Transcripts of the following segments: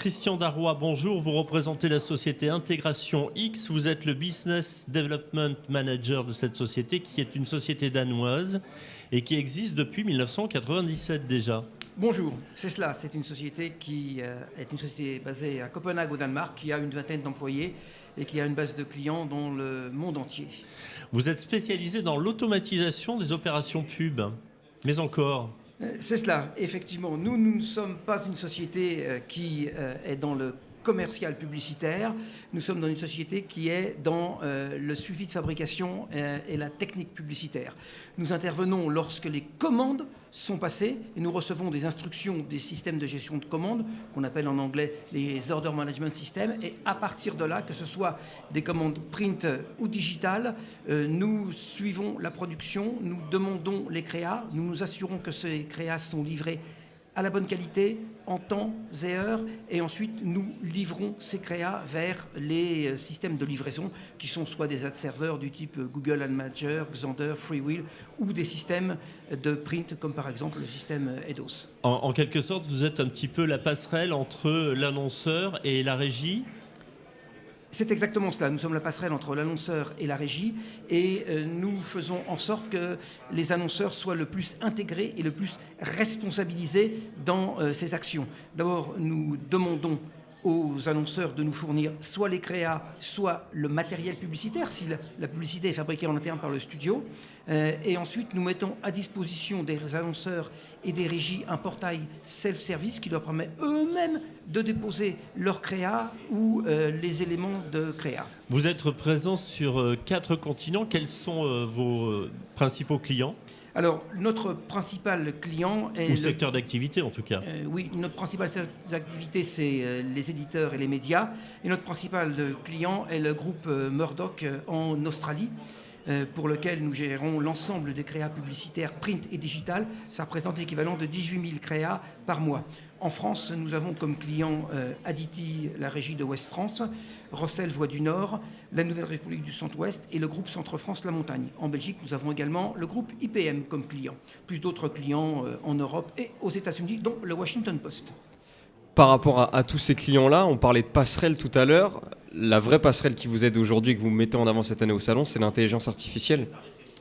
Christian Darrois, bonjour. Vous représentez la société Intégration X. Vous êtes le Business Development Manager de cette société qui est une société danoise et qui existe depuis 1997 déjà. Bonjour, c'est cela. C'est une société qui est une société basée à Copenhague au Danemark, qui a une vingtaine d'employés et qui a une base de clients dans le monde entier. Vous êtes spécialisé dans l'automatisation des opérations pub, mais encore. C'est cela, effectivement. Nous ne sommes pas une société qui est dans le commercial publicitaire. Nous sommes dans une société qui est dans le suivi de fabrication et la technique publicitaire. Nous intervenons lorsque les commandes sont passées et nous recevons des instructions des systèmes de gestion de commandes qu'on appelle en anglais les Order Management Systems, et à partir de là, que ce soit des commandes print ou digitales, nous suivons la production, nous demandons les créas, nous nous assurons que ces créas sont livrés à la bonne qualité, en temps et heure, et ensuite nous livrons ces créas vers les systèmes de livraison qui sont soit des ad serveurs du type Google Ad Manager, Xandr, Freewheel, ou des systèmes de print comme par exemple le système Eidos. En quelque sorte, vous êtes un petit peu la passerelle entre l'annonceur et la régie. C'est exactement cela. Nous sommes la passerelle entre l'annonceur et la régie, et nous faisons en sorte que les annonceurs soient le plus intégrés et le plus responsabilisés dans ces actions. D'abord, nous demandons aux annonceurs de nous fournir soit les créas, soit le matériel publicitaire, si la publicité est fabriquée en interne par le studio. Et ensuite, nous mettons à disposition des annonceurs et des régies un portail self-service qui leur permet eux-mêmes de déposer leurs créas ou les éléments de créa. Vous êtes présent sur 4 continents. Quels sont vos principaux clients ? Alors, notre principal client est... Ou secteur d'activité, en tout cas. Oui, notre principal secteur d'activité, c'est les éditeurs et les médias. Et notre principal client est le groupe Murdoch en Australie, pour lequel nous gérons l'ensemble des créas publicitaires print et digital. Ça représente l'équivalent de 18 000 créas par mois. En France, nous avons comme client Aditi, la régie de Ouest France, Rossel Voix du Nord, la Nouvelle République du Centre-Ouest et le groupe Centre-France La Montagne. En Belgique, nous avons également le groupe IPM comme client, plus d'autres clients en Europe et aux États-Unis, dont le Washington Post. Par rapport à tous ces clients-là, on parlait de passerelle tout à l'heure. La vraie passerelle qui vous aide aujourd'hui et que vous mettez en avant cette année au salon, c'est l'intelligence artificielle.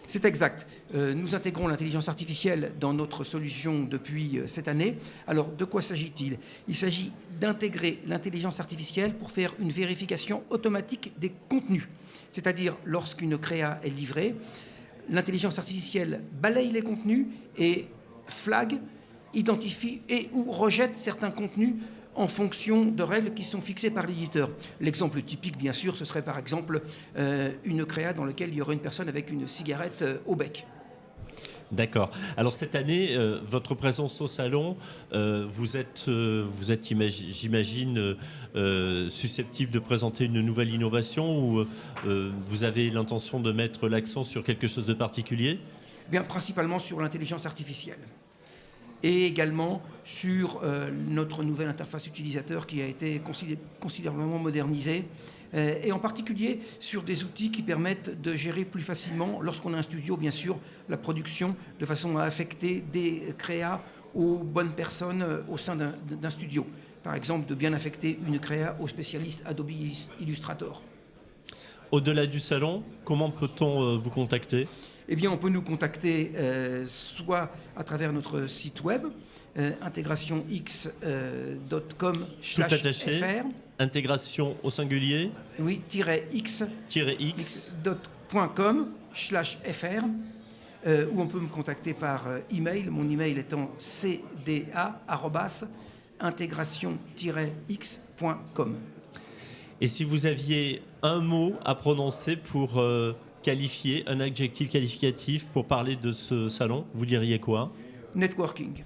C'est exact. Nous intégrons l'intelligence artificielle dans notre solution depuis cette année. Alors, de quoi s'agit-il ? Il s'agit d'intégrer l'intelligence artificielle pour faire une vérification automatique des contenus. C'est-à-dire, lorsqu'une créa est livrée, l'intelligence artificielle balaye les contenus et flag, identifie et ou rejette certains contenus en fonction de règles qui sont fixées par l'éditeur. L'exemple typique, bien sûr, ce serait par exemple une créa dans laquelle il y aurait une personne avec une cigarette au bec. D'accord. Alors cette année, votre présence au salon, vous êtes j'imagine, susceptible de présenter une nouvelle innovation, ou vous avez l'intention de mettre l'accent sur quelque chose de particulier ? Bien, principalement sur l'intelligence artificielle. Et également sur notre nouvelle interface utilisateur qui a été considérablement modernisée, et en particulier sur des outils qui permettent de gérer plus facilement, lorsqu'on a un studio, bien sûr, la production, de façon à affecter des créas aux bonnes personnes au sein d'un studio. Par exemple, de bien affecter une créa aux spécialistes Adobe Illustrator. Au-delà du salon, comment peut-on vous contacter ? Eh bien, on peut nous contacter soit à travers notre site web, integrationx.com/fr. Intégration au singulier. Oui, -x.com/fr. Ou on peut me contacter par email. Mon email étant cda@intégration-x.com. Et si vous aviez un mot à prononcer pour qualifier, un adjectif qualificatif pour parler de ce salon, vous diriez quoi ? Networking.